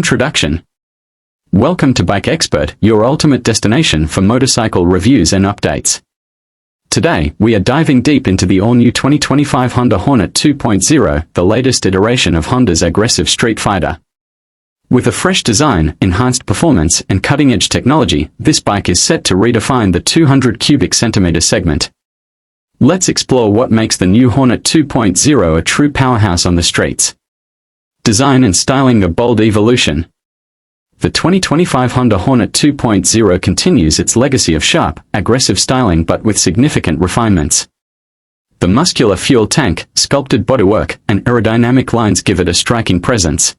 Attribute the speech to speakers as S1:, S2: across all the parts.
S1: Introduction. Welcome to Bike Expert, your ultimate destination for motorcycle reviews and updates. Today, we are diving deep into the all-new 2025 Honda Hornet 2.0, the latest iteration of Honda's aggressive Streetfighter. With a fresh design, enhanced performance, and cutting-edge technology, this bike is set to redefine the 200 cubic centimeter segment. Let's explore what makes the new Hornet 2.0 a true powerhouse on the streets. Design and styling: a bold evolution. The 2025 Honda Hornet 2.0 continues its legacy of sharp, aggressive styling but with significant refinements. The muscular fuel tank, sculpted bodywork, and aerodynamic lines give it a striking presence.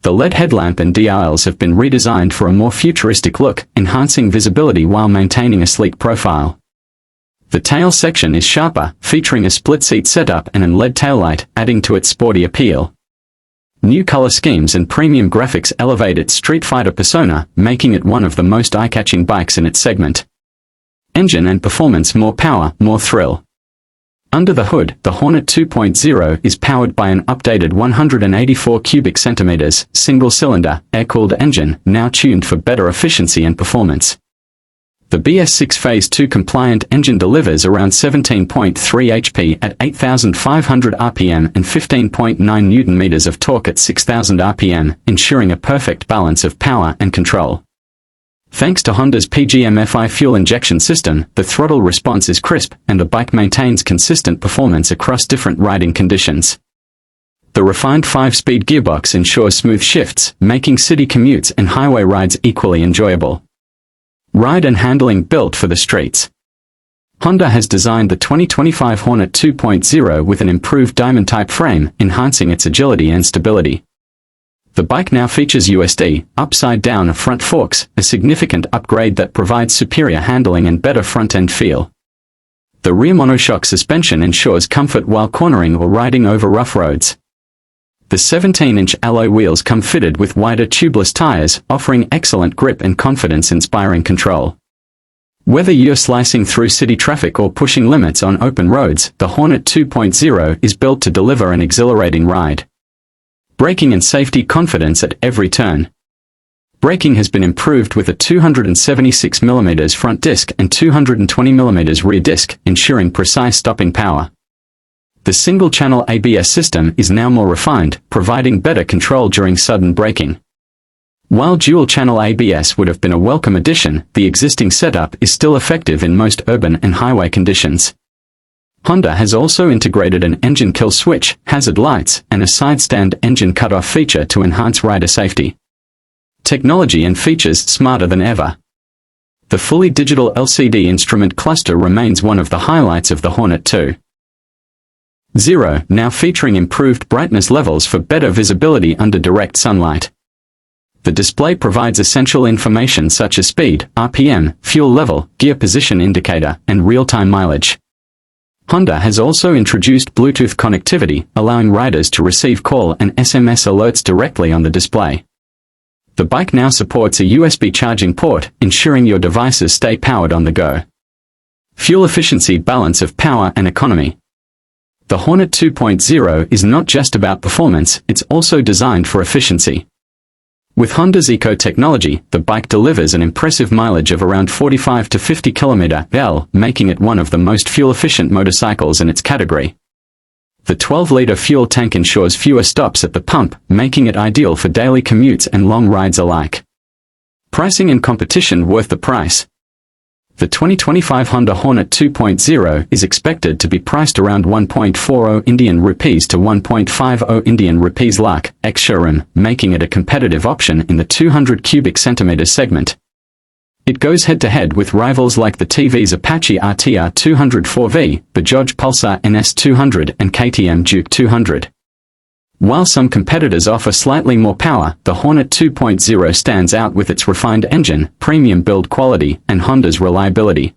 S1: The LED headlamp and dials have been redesigned for a more futuristic look, enhancing visibility while maintaining a sleek profile. The tail section is sharper, featuring a split-seat setup and an LED taillight, adding to its sporty appeal. New color schemes and premium graphics elevate its Streetfighter persona, making it one of the most eye-catching bikes in its segment. Engine and performance: more power, more thrill. Under the hood, the Hornet 2.0 is powered by an updated 184 cubic centimeters, single-cylinder, air-cooled engine, now tuned for better efficiency and performance. The BS6 Phase 2 compliant engine delivers around 17.3 HP at 8,500 RPM and 15.9 Nm of torque at 6,000 RPM, ensuring a perfect balance of power and control. Thanks to Honda's PGM-FI fuel injection system, the throttle response is crisp, and the bike maintains consistent performance across different riding conditions. The refined 5-speed gearbox ensures smooth shifts, making city commutes and highway rides equally enjoyable. Ride and handling: built for the streets. Honda has designed the 2025 Hornet 2.0 with an improved diamond-type frame, enhancing its agility and stability. The bike now features USD, upside-down front forks, a significant upgrade that provides superior handling and better front-end feel. The rear monoshock suspension ensures comfort while cornering or riding over rough roads. The 17-inch alloy wheels come fitted with wider tubeless tires, offering excellent grip and confidence-inspiring control. Whether you're slicing through city traffic or pushing limits on open roads, the Hornet 2.0 is built to deliver an exhilarating ride. Braking and safety: confidence at every turn. Braking has been improved with a 276 mm front disc and 220 mm rear disc, ensuring precise stopping power. The single-channel ABS system is now more refined, providing better control during sudden braking. While dual-channel ABS would have been a welcome addition, the existing setup is still effective in most urban and highway conditions. Honda has also integrated an engine kill switch, hazard lights, and a side-stand engine cutoff feature to enhance rider safety. Technology and features: smarter than ever. The fully digital LCD instrument cluster remains one of the highlights of the Hornet 2.0, now featuring improved brightness levels for better visibility under direct sunlight. The display provides essential information such as speed, RPM, fuel level, gear position indicator, and real-time mileage. Honda has also introduced Bluetooth connectivity, allowing riders to receive call and SMS alerts directly on the display. The bike now supports a USB charging port, ensuring your devices stay powered on the go. Fuel efficiency: balance of power and economy. The Hornet 2.0 is not just about performance, it's also designed for efficiency. With Honda's eco technology, the bike delivers an impressive mileage of around 45 to 50 km/h, making it one of the most fuel-efficient motorcycles in its category. The 12-liter fuel tank ensures fewer stops at the pump, making it ideal for daily commutes and long rides alike. Pricing and competition: worth the price. The 2025 Honda Hornet 2.0 is expected to be priced around 1.40 Indian rupees to 1.50 Indian rupees lakh, ex-showroom, making it a competitive option in the 200 cubic centimeter segment. It goes head-to-head with rivals like the TV's Apache RTR 204V, Bajaj Pulsar NS 200 and KTM Duke 200. While some competitors offer slightly more power, the Hornet 2.0 stands out with its refined engine, premium build quality, and Honda's reliability.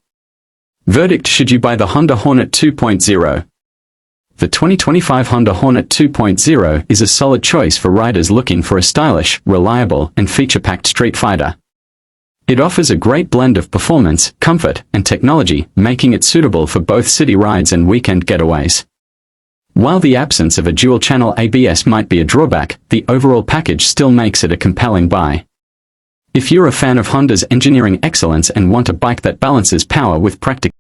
S1: Verdict: should you buy the Honda Hornet 2.0? The 2025 Honda Hornet 2.0 is a solid choice for riders looking for a stylish, reliable, and feature-packed Streetfighter. It offers a great blend of performance, comfort, and technology, making it suitable for both city rides and weekend getaways. While the absence of a dual-channel ABS might be a drawback, the overall package still makes it a compelling buy. If you're a fan of Honda's engineering excellence and want a bike that balances power with practicality,